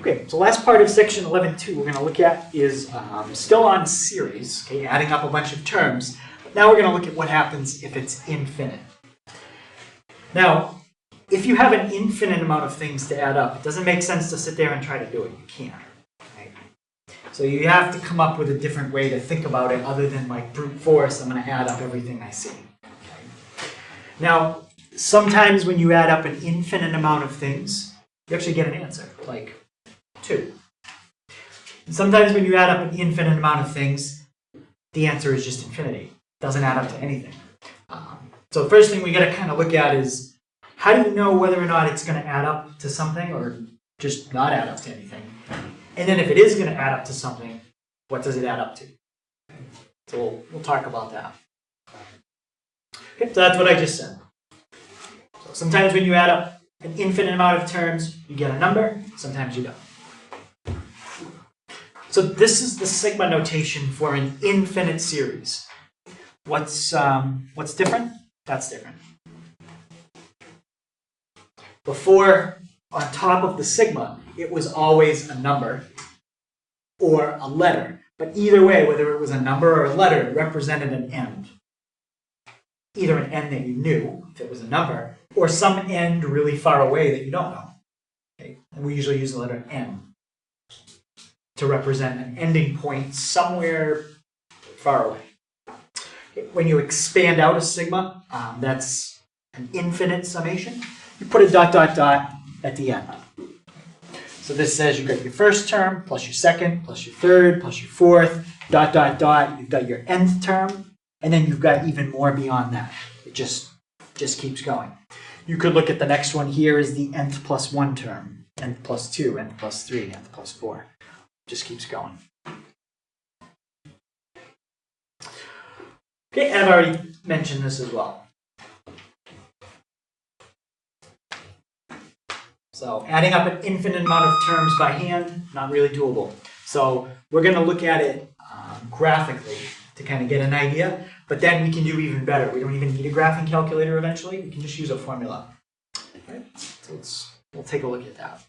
Okay, so last part of section 11.2 we're going to look at is still on series, okay, adding up a bunch of terms. Now we're going to look at what happens if it's infinite. Now, if you have an infinite amount of things to add up, it doesn't make sense to sit there and try to do it. You can't. Right? So you have to come up with a different way to think about it other than like brute force, I'm going to add up everything I see. Okay? Now, sometimes when you add up an infinite amount of things, you actually get an answer, like 2. And sometimes when you add up an infinite amount of things, the answer is just infinity. It doesn't add up to anything. So the first thing we got to kind of look at is, how do you know whether or not it's going to add up to something or just not add up to anything? And then if it is going to add up to something, what does it add up to? So we'll talk about that. Okay, so that's what I just said. So sometimes when you add up an infinite amount of terms, you get a number. Sometimes you don't. So this is the sigma notation for an infinite series. What's different? That's different. Before, on top of the sigma, it was always a number or a letter. But either way, whether it was a number or a letter, it represented an end. Either an end that you knew, if it was a number, or some end really far away that you don't know. Okay? And we usually use the letter N to represent an ending point somewhere far away. Okay? When you expand out a sigma, that's an infinite summation. You put a ... at the end. So this says you've got your first term, plus your second, plus your third, plus your fourth, ... You've got your nth term, and then you've got even more beyond that. It just keeps going. You could look at the next one here as the nth plus 1 term, nth plus 2, nth plus 3, nth plus 4. Just keeps going. Okay, and I've already mentioned this as well. So adding up an infinite amount of terms by hand, not really doable. So we're going to look at it graphically to kind of get an idea, but then we can do even better. We don't even need a graphing calculator eventually. We can just use a formula. Okay? So we'll take a look at that.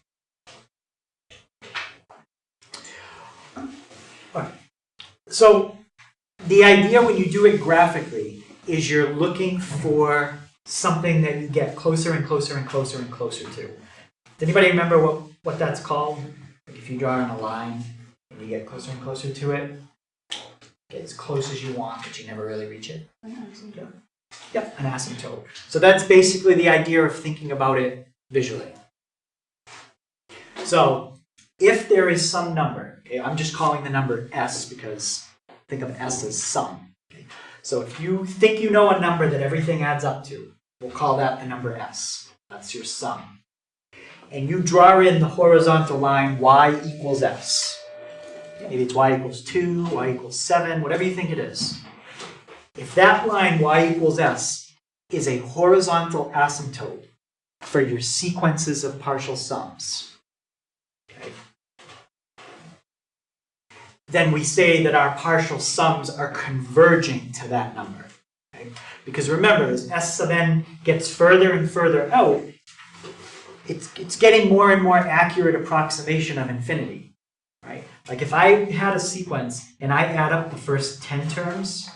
Okay. So the idea when you do it graphically is you're looking for something that you get closer and closer and closer and closer to. Does anybody remember what that's called? Like if you draw on a line and you get closer and closer to it, get as close as you want, but you never really reach it. Yep, an asymptote. So that's basically the idea of thinking about it visually. So if there is some number, okay, I'm just calling the number s because think of s as sum. Okay? So if you think you know a number that everything adds up to, we'll call that the number s. That's your sum. And you draw in the horizontal line y equals s. Maybe it's y equals 2, y equals 7, whatever you think it is. If that line y equals s is a horizontal asymptote for your sequences of partial sums, okay, then we say that our partial sums are converging to that number. Okay? Because remember, as s sub n gets further and further out, it's getting more and more accurate approximation of infinity, right? Like if I had a sequence and I add up the first 10 terms,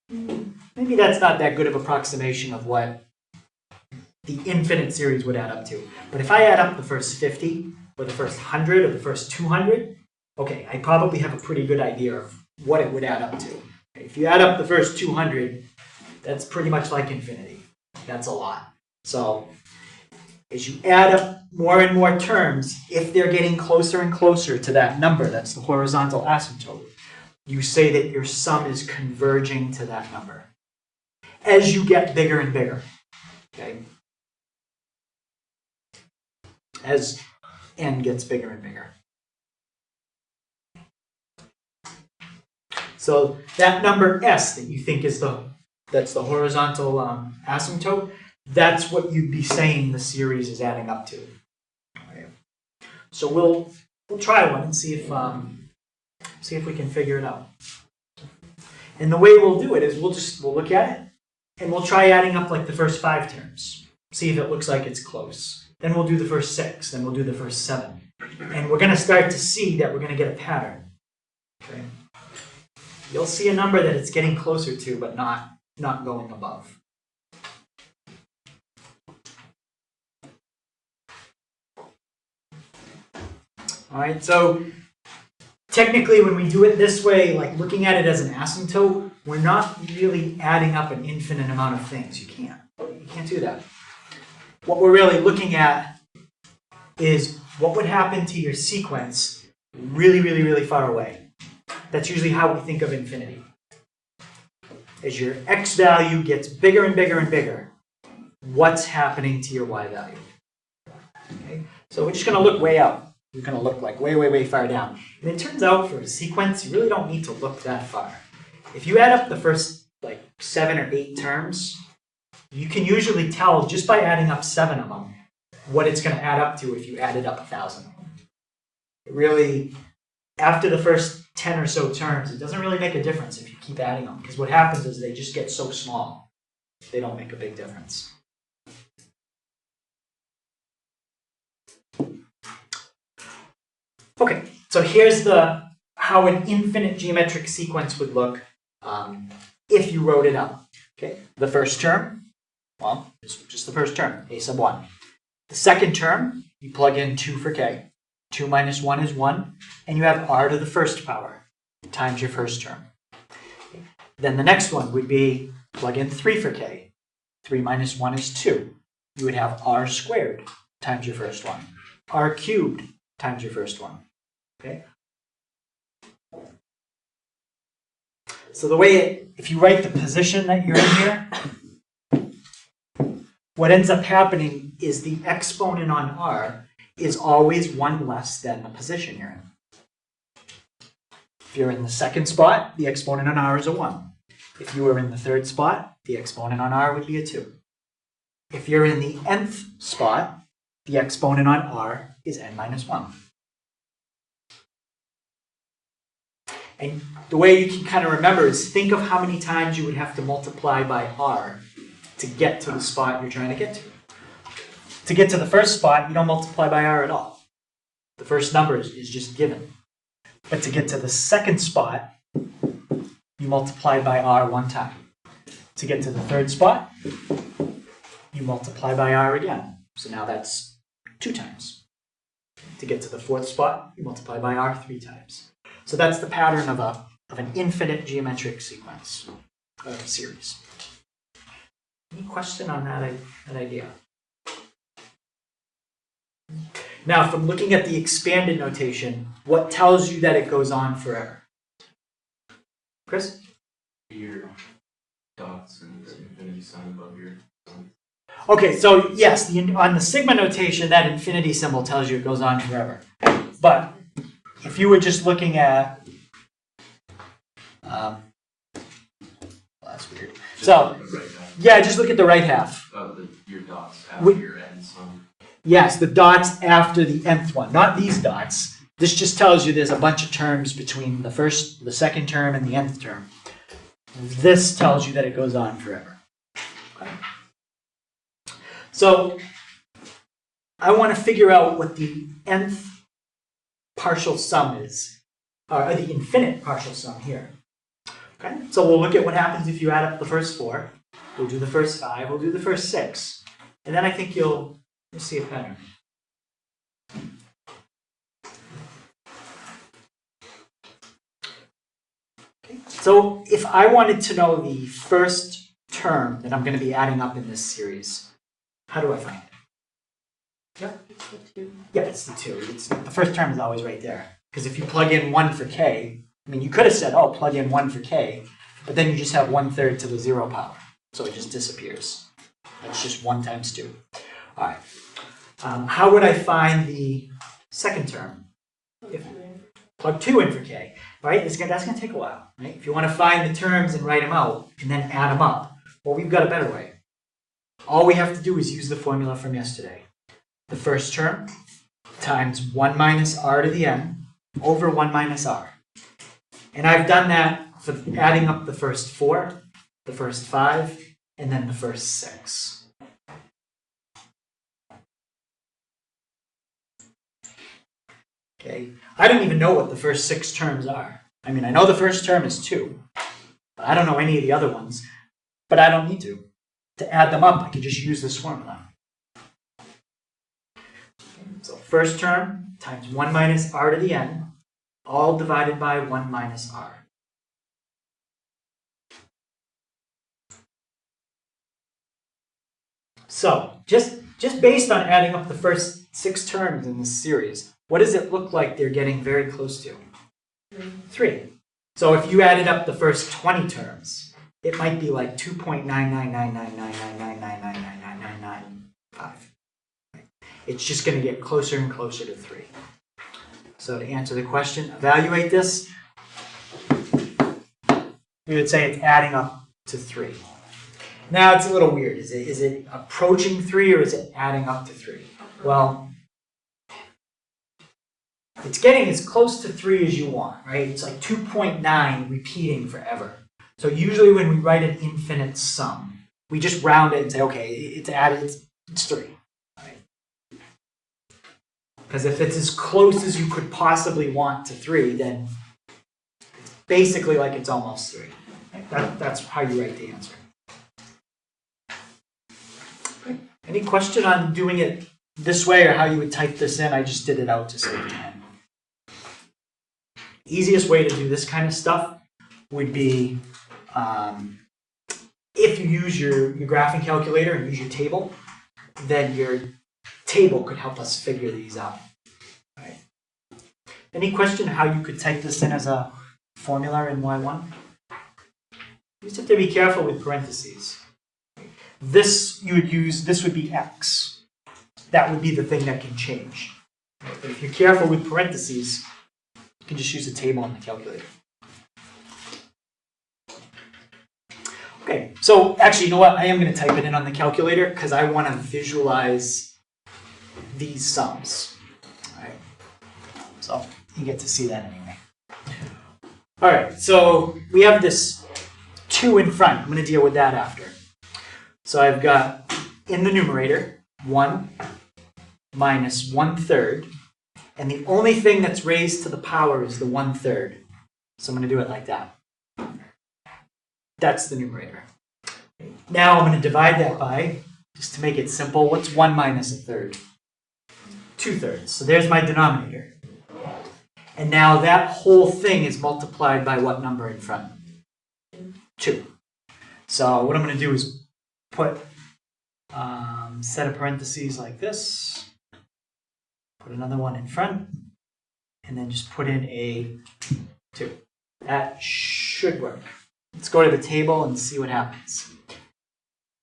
maybe that's not that good of approximation of what the infinite series would add up to. But if I add up the first 50, or the first 100, or the first 200, okay, I probably have a pretty good idea of what it would add up to. If you add up the first 200, that's pretty much like infinity. That's a lot. So as you add up more and more terms, if they're getting closer and closer to that number, that's the horizontal asymptote, you say that your sum is converging to that number as you get bigger and bigger. Okay? As n gets bigger and bigger. So that number s that you think is that's the horizontal asymptote, that's what you'd be saying the series is adding up to. Okay. So we'll try one and see if we can figure it out. And the way we'll do it is we'll look at it and we'll try adding up like the first 5 terms. See if it looks like it's close. Then we'll do the first 6. Then we'll do the first 7. And we're going to start to see that we're going to get a pattern. Okay? You'll see a number that it's getting closer to, but not going above. All right, so technically when we do it this way, like looking at it as an asymptote, we're not really adding up an infinite amount of things. You can't do that. What we're really looking at is what would happen to your sequence really, really, really far away. That's usually how we think of infinity. As your x value gets bigger and bigger and bigger, what's happening to your y value? Okay? So we're just going to look way out. We're going to look like way, way, way far down. And it turns out for a sequence, you really don't need to look that far. If you add up the first like 7 or 8 terms, you can usually tell just by adding up 7 of them what it's going to add up to if you added up 1,000 of them. It really, after the first 10 or so terms, it doesn't really make a difference if you keep adding them, because what happens is they just get so small, they don't make a big difference. Okay, so here's how an infinite geometric sequence would look if you wrote it out. Okay, the first term, well, just the first term, a sub 1. The second term, you plug in 2 for k. 2 minus 1 is 1, and you have r to the first power times your first term. Okay. Then the next one would be plug in 3 for k. 3 minus 1 is 2. You would have r squared times your first one. R cubed times your first one. Okay. So the way if you write the position that you're in here, what ends up happening is the exponent on r is always 1 less than the position you're in. If you're in the second spot, the exponent on r is a 1. If you were in the third spot, the exponent on r would be a 2. If you're in the nth spot, the exponent on r is n minus 1. And the way you can kind of remember is think of how many times you would have to multiply by r to get to the spot you're trying to get to. To get to the first spot, you don't multiply by r at all. The first number is just given. But to get to the second spot, you multiply by r 1 time. To get to the third spot, you multiply by r again. So now that's 2 times. To get to the fourth spot, you multiply by r 3 times. So that's the pattern of an infinite geometric sequence, series. Any question on that idea? Now, from looking at the expanded notation, what tells you that it goes on forever? Chris? Your dots and this infinity sign above your sum. Okay, so yes, on the sigma notation, that infinity symbol tells you it goes on forever. But if you were just looking at, well, that's weird. Just look at the right half. Your dots after your end sum. Yes, the dots after the nth one, not these dots. This just tells you there's a bunch of terms between the second term, and the nth term. This tells you that it goes on forever. Okay. So I want to figure out what the nth partial sum is, or the infinite partial sum here. Okay, so we'll look at what happens if you add up the first 4. We'll do the first 5. We'll do the first 6, and then I think you'll see a pattern. Okay, so if I wanted to know the first term that I'm going to be adding up in this series, how do I find it? Yeah, it's the 2. Yeah, it's the 2. The first term is always right there. Because if you plug in 1 for k, I mean, you could have said, oh, plug in 1 for k, but then you just have 1/3 to the 0 power. So it just disappears. That's just 1 times 2. All right. How would I find the second term? If plug 2 in for k, right? That's going to take a while, right? If you want to find the terms and write them out and then add them up, well, we've got a better way. All we have to do is use the formula from yesterday. The first term times 1 minus r to the n over 1 minus r. And I've done that for adding up the first 4, the first 5, and then the first 6. Okay, I don't even know what the first 6 terms are. I mean, I know the first term is 2, but I don't know any of the other ones. But I don't need to. To add them up, I can just use this formula. So first term times 1 minus r to the n, all divided by 1 minus r. So, just based on adding up the first 6 terms in this series, what does it look like they're getting very close to? 3. So if you added up the first 20 terms, it might be like 2.999999999999995. It's just going to get closer and closer to 3. So to answer the question, evaluate this. We would say it's adding up to 3. Now it's a little weird. Is it approaching 3 or is it adding up to 3? Well, it's getting as close to 3 as you want, right? It's like 2.9 repeating forever. So usually when we write an infinite sum, we just round it and say, okay, it's added, it's 3. Right? Because if it's as close as you could possibly want to 3, then it's basically like it's almost 3. Right? That's how you write the answer. Any question on doing it this way or how you would type this in? I just did it out to save time. Easiest way to do this kind of stuff would be if you use your graphing calculator and use your table, then your table could help us figure these out. Right. Any question how you could type this in as a formula in Y1? You just have to be careful with parentheses. This you would use, this would be x. That would be the thing that can change. But if you're careful with parentheses, you can just use a table on the calculator. Okay, so actually, you know what? I am going to type it in on the calculator because I want to visualize these sums. All right, so you get to see that anyway. All right, so we have this 2 in front. I'm going to deal with that after. So I've got in the numerator 1 minus 1/3, and the only thing that's raised to the power is the 1/3. So I'm going to do it like that. That's the numerator. Now I'm going to divide that by, just to make it simple, what's 1 minus 1/3? 2/3. So there's my denominator. And now that whole thing is multiplied by what number in front? 2. So what I'm going to do is put set of parentheses like this, put another one in front, and then just put in a 2. That should work. Let's go to the table and see what happens.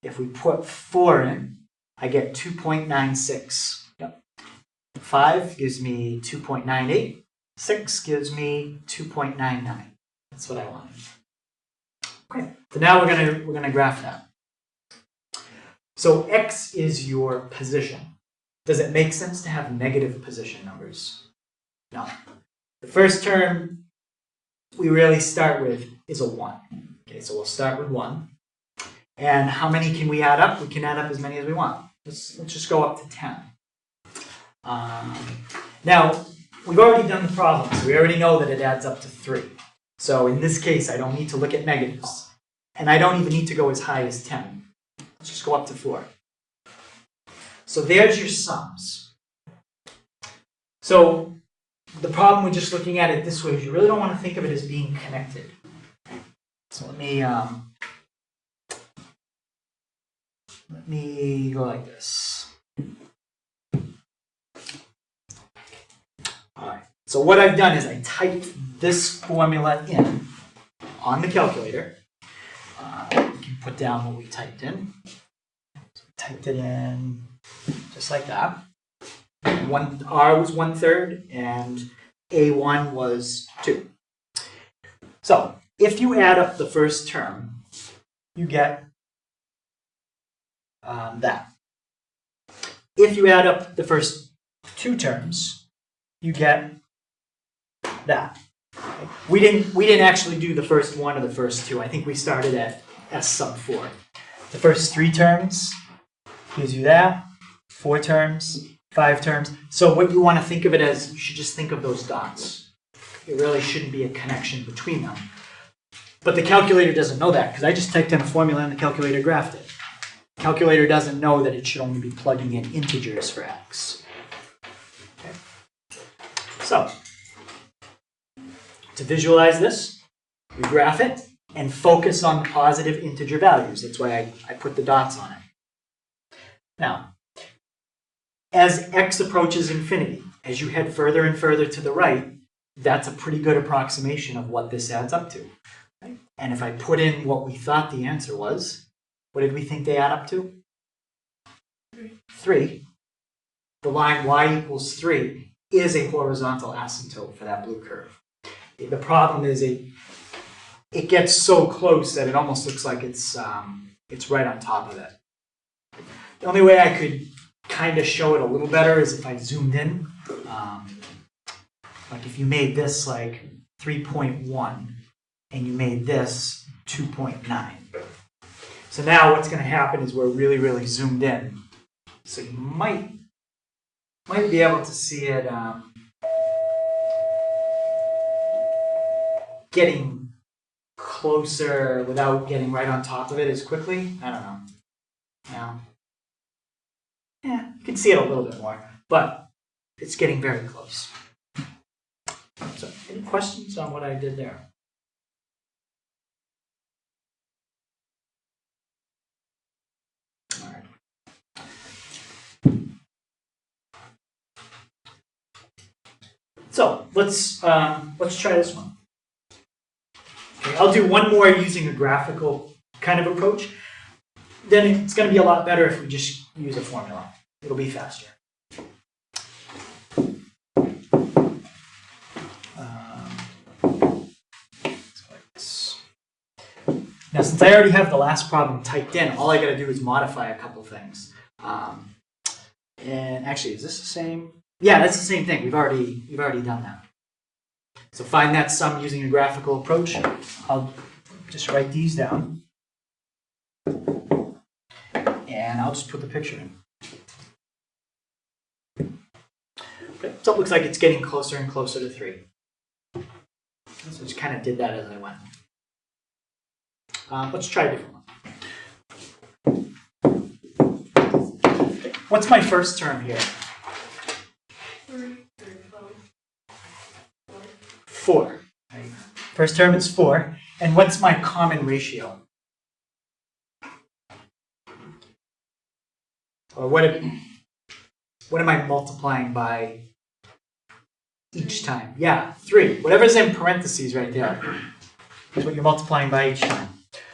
If we put 4 in, I get 2.96. Yep. 5 gives me 2.98. 6 gives me 2.99. That's what I want. Okay, so now we're gonna graph that. So x is your position. Does it make sense to have negative position numbers? No. The first term we really start with is a 1. Okay, so we'll start with 1. And how many can we add up? We can add up as many as we want. Let's just go up to 10. Now, we've already done the problem, so we already know that it adds up to 3. So in this case, I don't need to look at negatives. And I don't even need to go as high as 10. Let's just go up to 4. So there's your sums. So the problem with just looking at it this way is you really don't want to think of it as being connected. So let me go like this. All right. So what I've done is I typed this formula in on the calculator. You can put down what we typed in. So we typed it in just like that. R was 1/3 and A1 was 2. So if you add up the first term, you get that. If you add up the first 2 terms, you get that. We didn't actually do the first 1 or the first 2. I think we started at S sub 4. The first 3 terms gives you that. 4 terms 5 terms. So what you want to think of it as, you should just think of those dots. It really shouldn't be a connection between them. But the calculator doesn't know that, because I just typed in a formula and the calculator graphed it. The calculator doesn't know that it should only be plugging in integers for x. Okay. So, to visualize this, we graph it and focus on positive integer values. That's why I put the dots on it. Now, as x approaches infinity, as you head further and further to the right, that's a pretty good approximation of what this adds up to. Right? And if I put in what we thought the answer was, what did we think they add up to? 3. The line y equals 3 is a horizontal asymptote for that blue curve. The problem is it gets so close that it almost looks like it's right on top of it. The only way I could kind of show it a little better is if I zoomed in. Like if you made this like 3.1 and you made this 2.9. So now what's going to happen is we're really, really zoomed in. So you might be able to see it getting closer without getting right on top of it as quickly. I don't know. Now, yeah, you can see it a little bit more, but it's getting very close. So, any questions on what I did there? All right. So let's try this one. Okay, I'll do one more using a graphical kind of approach. Then it's going to be a lot better if we just use a formula. It'll be faster. Now, since I already have the last problem typed in, all I got to do is modify a couple things. And actually, is this the same? Yeah, that's the same thing. We've already done that. So find that sum using a graphical approach. I'll just write these down. And I'll just put the picture in. Okay, so it looks like it's getting closer and closer to 3. So I just kind of did that as I went. Let's try a different one. What's my first term here? 4. First term is 4. And what's my common ratio? Or what am I multiplying by each time? Yeah, 3. Whatever's in parentheses right there is what you're multiplying by each time.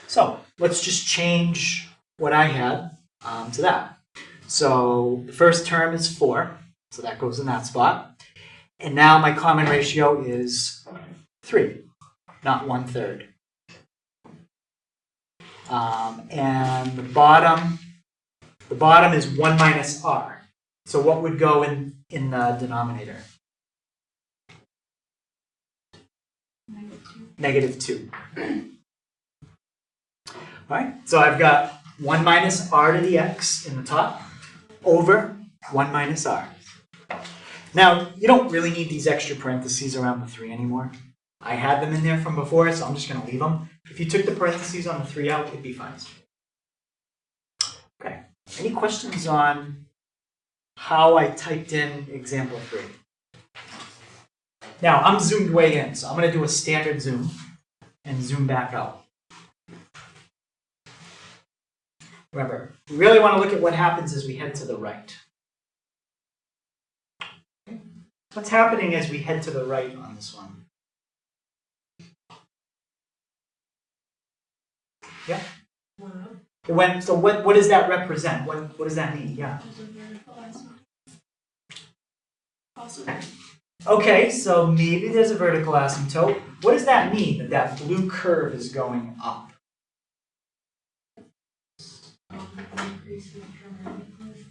So let's just change what I had to that. So the first term is 4, so that goes in that spot. And now my common ratio is 3, not 1/3. And the bottom is 1 minus r. So what would go in the denominator? -2. All right, so I've got 1 minus r to the x in the top over 1 minus r. Now, you don't really need these extra parentheses around the 3 anymore. I had them in there from before, so I'm just going to leave them. If you took the parentheses on the 3 out, it'd be fine. Okay, any questions on how I typed in example 3? Now, I'm zoomed way in, so I'm going to do a standard zoom and zoom back out. Remember, we really want to look at what happens as we head to the right. Okay. What's happening as we head to the right on this one? Yeah? It went, so what does that represent? What does that mean? Yeah. Okay, so maybe there's a vertical asymptote. What does that mean, that blue curve is going up?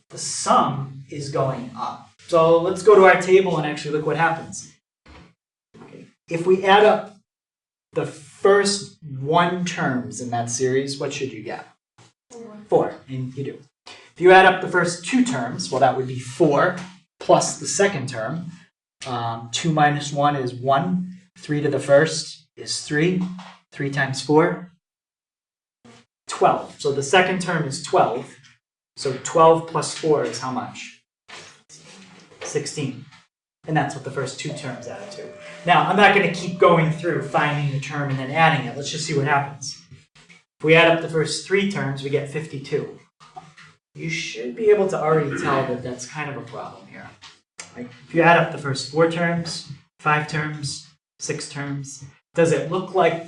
The sum is going up. So let's go to our table and actually look what happens. Okay. If we add up the first 1 terms in that series, what should you get? 4, and you do. If If you add up the first two terms, well, that would be 4 plus the second term. 2 minus 1 is 1. 3 to the first is 3. 3 times 4, 12. So the second term is 12. So 12 plus 4 is how much? 16. And that's what the first two terms add to. Now, I'm not going to keep going through finding the term and then adding it. Let's just see what happens. If we add up the first three terms, we get 52. You should be able to already tell that that's kind of a problem here. Like, if you add up the first 4 terms, 5 terms, 6 terms, does it look like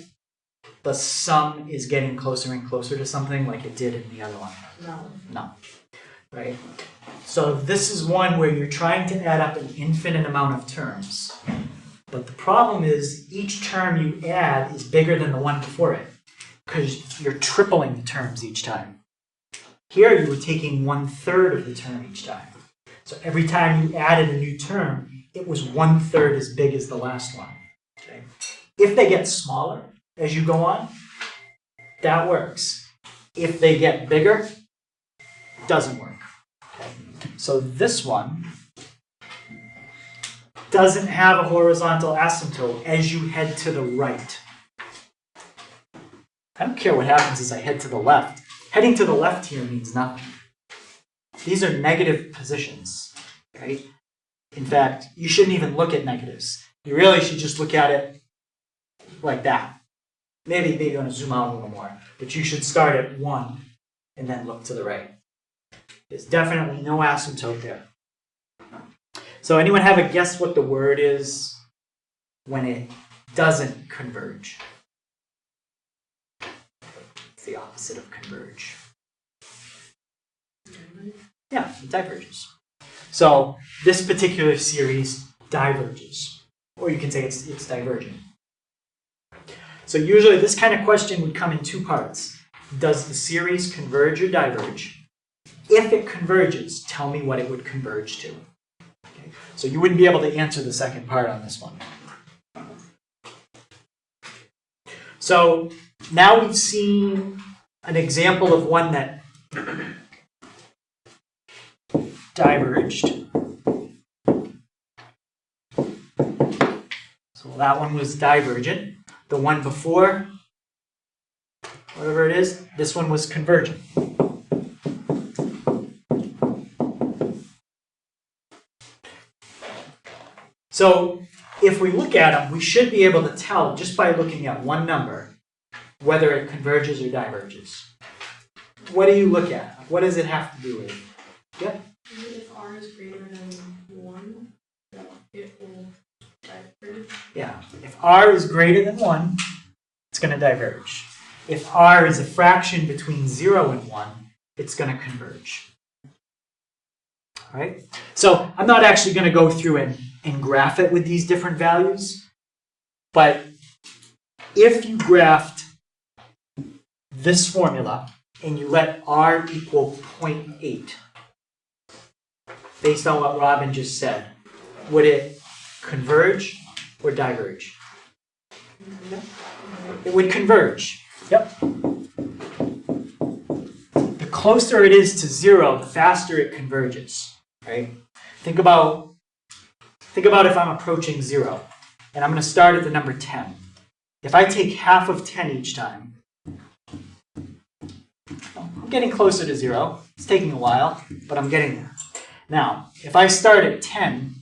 the sum is getting closer and closer to something like it did in the other one? No. No. Right? So this is one where you're trying to add up an infinite amount of terms. But the problem is each term you add is bigger than the one before it because you're tripling the terms each time. Here you were taking 1/3 of the term each time. So every time you added a new term, it was 1/3 as big as the last one. Okay? If they get smaller as you go on, that works. If they get bigger, it doesn't work. Okay? So this one doesn't have a horizontal asymptote as you head to the right. I don't care what happens as I head to the left. Heading to the left here means nothing. These are negative positions, right? In fact, you shouldn't even look at negatives. You really should just look at it like that. Maybe you want to zoom out a little more, but you should start at 1 and then look to the right. There's definitely no asymptote there. So anyone have a guess what the word is when it doesn't converge? It's the opposite of converge. Yeah, it diverges. So this particular series diverges. Or you can say it's divergent. So usually this kind of question would come in 2 parts. Does the series converge or diverge? If it converges, tell me what it would converge to. Okay. So you wouldn't be able to answer the second part on this one. So now we've seen an example of one that diverged. So that one was divergent. The one before, whatever it is, this one was convergent. So if we look at them, we should be able to tell just by looking at one number whether it converges or diverges. What do you look at? What does it have to do with? Yeah? If r is greater than 1, it will diverge. Yeah. If r is greater than 1, it's going to diverge. If r is a fraction between 0 and 1, it's going to converge. All right? So I'm not actually going to go through and graph it with these different values, but if you graphed this formula and you let r equal 0.8, based on what Robin just said, would it converge or diverge? It would converge. Yep. The closer it is to 0, the faster it converges. Right? Think about if I'm approaching 0, and I'm going to start at the number 10. If I take half of 10 each time, I'm getting closer to 0. It's taking a while, but I'm getting there. Now, if I start at 10,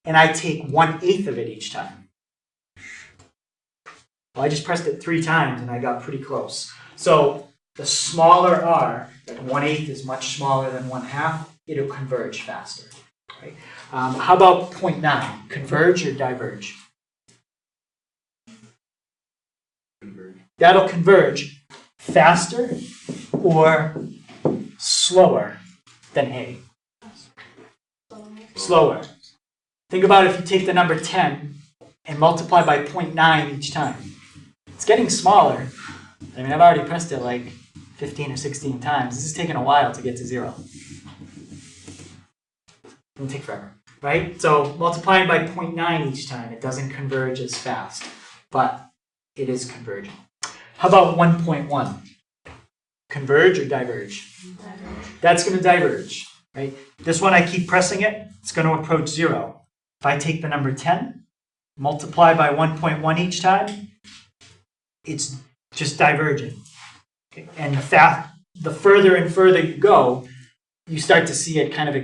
and I take 1/8 of it each time, well, I just pressed it 3 times, and I got pretty close. So the smaller r, like 1/8 is much smaller than 1/2, it'll converge faster. Right? How about 0.9? Converge or diverge? Converge. That'll converge faster or slower than A? Slower. Think about if you take the number 10 and multiply by 0.9 each time. It's getting smaller. I mean, I've already pressed it like 15 or 16 times. This is taking a while to get to 0. It'll take forever, right? So multiplying by 0.9 each time, it doesn't converge as fast, but it is converging. How about 1.1? Converge or diverge? That's going to diverge, right? This one, I keep pressing it, it's going to approach 0. If I take the number 10, multiply by 1.1 each time, it's just divergent. Okay? And the further and further you go, you start to see it kind of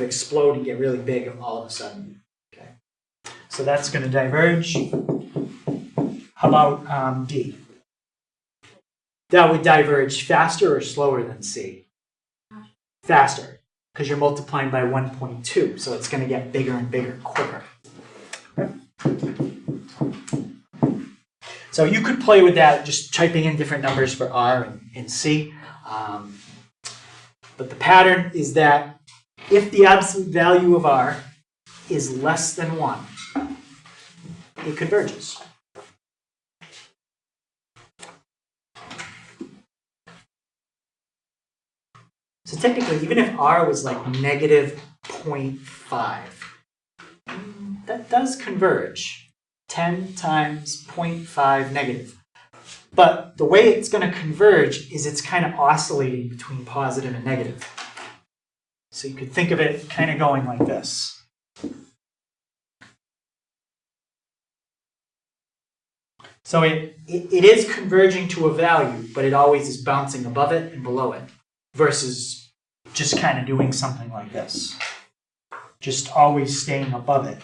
explode and get really big all of a sudden. Okay? So that's going to diverge. How about D? That would diverge faster or slower than C? Faster, because you're multiplying by 1.2, so it's going to get bigger and bigger quicker. Okay. So you could play with that, just typing in different numbers for R and C. But the pattern is that if the absolute value of R is less than 1, it converges. So technically, even if R was like negative 0.5, that does converge. 10 times 0.5 negative. But the way it's going to converge is it's kind of oscillating between positive and negative. So you could think of it kind of going like this. So it is converging to a value, but it always is bouncing above it and below it, versus just kind of doing something like this. Just always staying above it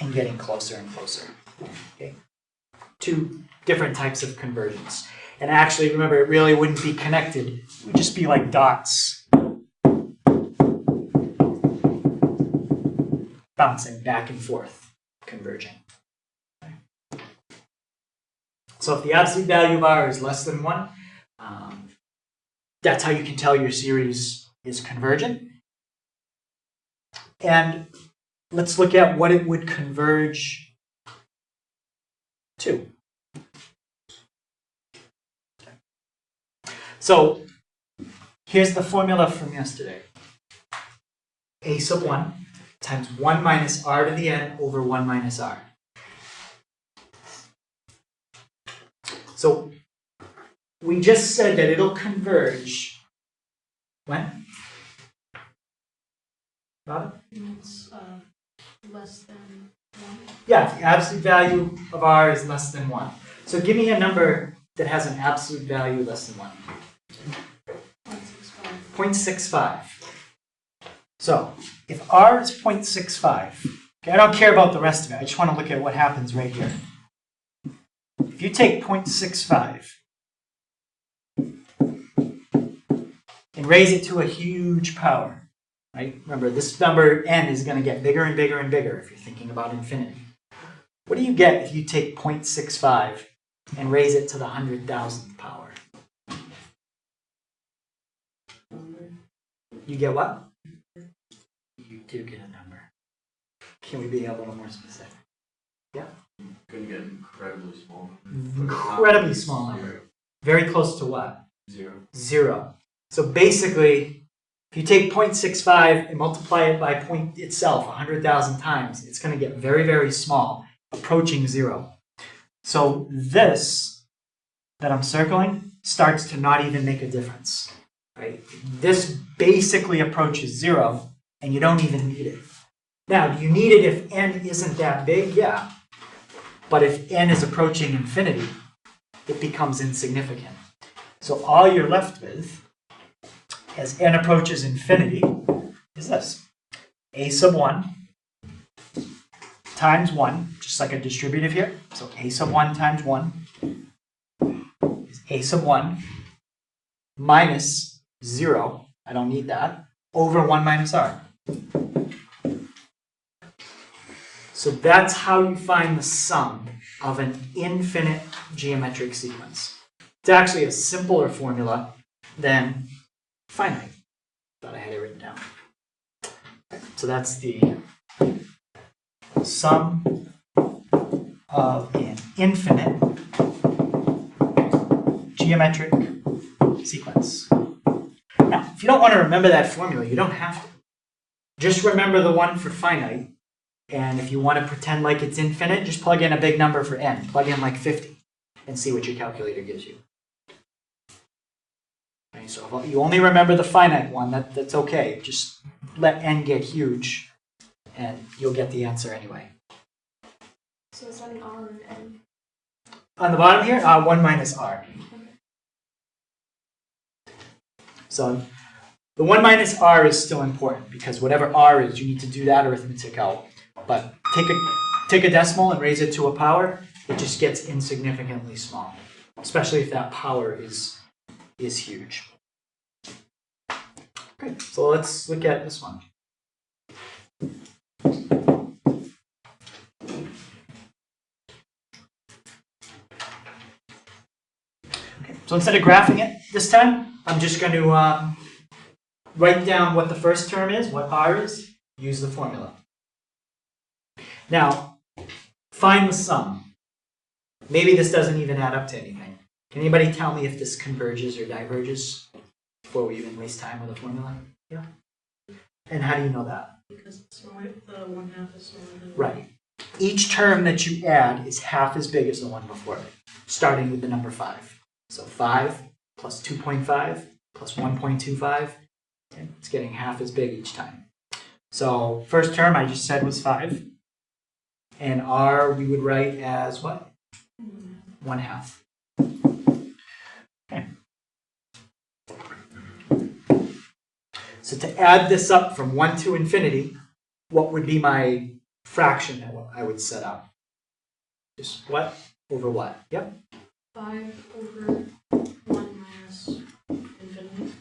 and getting closer and closer. Okay? Two different types of convergence. And actually, remember, it really wouldn't be connected. It would just be like dots bouncing back and forth, converging. Okay? So if the absolute value of R is less than 1, that's how you can tell your series is convergent. And let's look at what it would converge to. So here's the formula from yesterday. A sub 1 times 1 minus r to the n over 1 minus r. So we just said that it'll converge when? Robin? It's less than 1. Yeah, the absolute value of r is less than 1. So give me a number that has an absolute value less than 1. 0.65. So if r is 0.65, okay, I don't care about the rest of it. I just want to look at what happens right here. If you take 0.65 and raise it to a huge power, right? Remember, this number n is going to get bigger and bigger and bigger if you're thinking about infinity. What do you get if you take 0.65 and raise it to the 100,000th power? You get what? You do get a number. Can we be a little more specific? Yeah? Gonna get incredibly small. Incredibly small number. Very close to what? 0. 0. So basically, if you take 0.65 and multiply it by point itself 100,000 times, it's going to get very, very small, approaching 0. So this that I'm circling starts to not even make a difference. Right? This basically approaches 0, and you don't even need it. Now, do you need it if n isn't that big? Yeah. But if n is approaching infinity, it becomes insignificant. So all you're left with, as n approaches infinity, is this. A sub 1 times 1, just like a distributive here. So a sub 1 times 1 is a sub 1 minus 0, I don't need that, over 1 minus r. So that's how you find the sum of an infinite geometric sequence. It's actually a simpler formula than finite. Thought I had it written down. So that's the sum of an infinite geometric sequence. Now, if you don't want to remember that formula, you don't have to. Just remember the one for finite, and if you want to pretend like it's infinite, just plug in a big number for n. Plug in like 50 and see what your calculator gives you. Okay, so if you only remember the finite one, that's okay. Just let n get huge, and you'll get the answer anyway. So is that an R or an N? On the bottom here, 1 minus r. So the 1 minus r is still important because whatever r is, you need to do that arithmetic out. But take a decimal and raise it to a power, it just gets insignificantly small, especially if that power is huge. Okay, so let's look at this one. Okay, so instead of graphing it this time, I'm just going to write down what the first term is, what r is, use the formula. Now, find the sum. Maybe this doesn't even add up to anything. Can anybody tell me if this converges or diverges before we even waste time with a formula? Yeah. And how do you know that? Because it's smaller, the 1/2 is smaller than Right. Each term that you add is half as big as the one before it, starting with the number 5. So 5 plus 2.5 plus 1.25, and it's getting half as big each time. So first term I just said was 5. And r we would write as what? 1/2. Okay. So to add this up from 1 to infinity, what would be my fraction that I would set up? Just what over what? Yep. 5 over 1 minus infinity.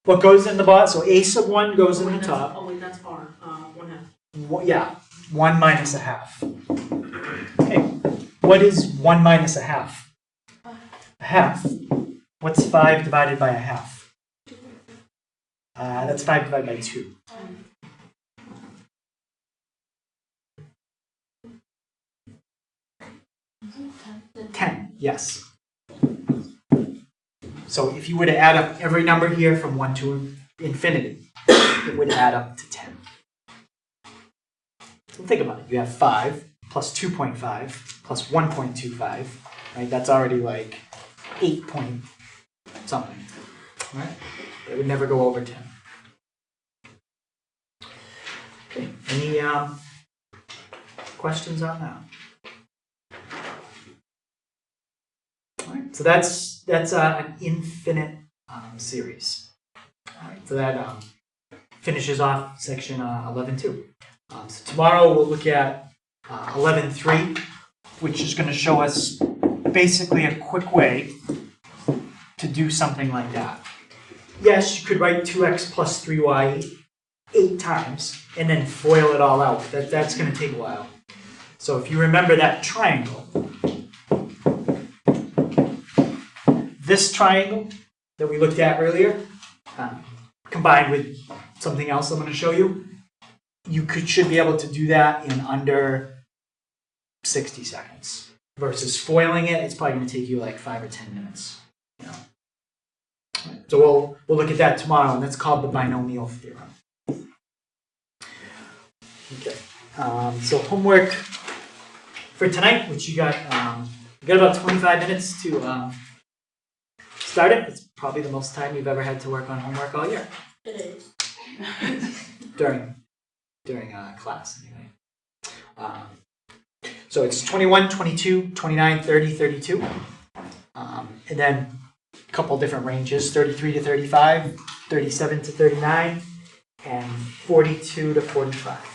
What goes in the bottom? So a sub 1 goes in the top. Oh wait, that's R. 1/2. Yeah, 1 minus a half. Okay, what is 1 minus a half? A half. What's 5 divided by a half? That's 5 divided by 2. 10, yes. So if you were to add up every number here from 1 to infinity, it would add up to 10. So think about it. You have 5 plus 2.5 plus 1.25, right? That's already like 8 point something, right? It would never go over 10. Okay. Any questions on that? All right. So that's an infinite series. All right. So that finishes off section 11.2. So tomorrow we'll look at 11.3, which is going to show us basically a quick way to do something like that. Yes, you could write 2x plus 3y 8 times and then FOIL it all out. That's going to take a while. So if you remember that triangle, this triangle that we looked at earlier, combined with something else I'm going to show you, you should be able to do that in under 60 seconds. Versus foiling it, it's probably going to take you like 5 or 10 minutes. You know? So we'll look at that tomorrow, and that's called the Binomial Theorem. Okay. So homework for tonight, which you got about 25 minutes to start it. It's probably the most time you've ever had to work on homework all year. It is. During class, anyway. So it's 21, 22, 29, 30, 32. And then a couple different ranges, 33 to 35, 37 to 39, and 42 to 45.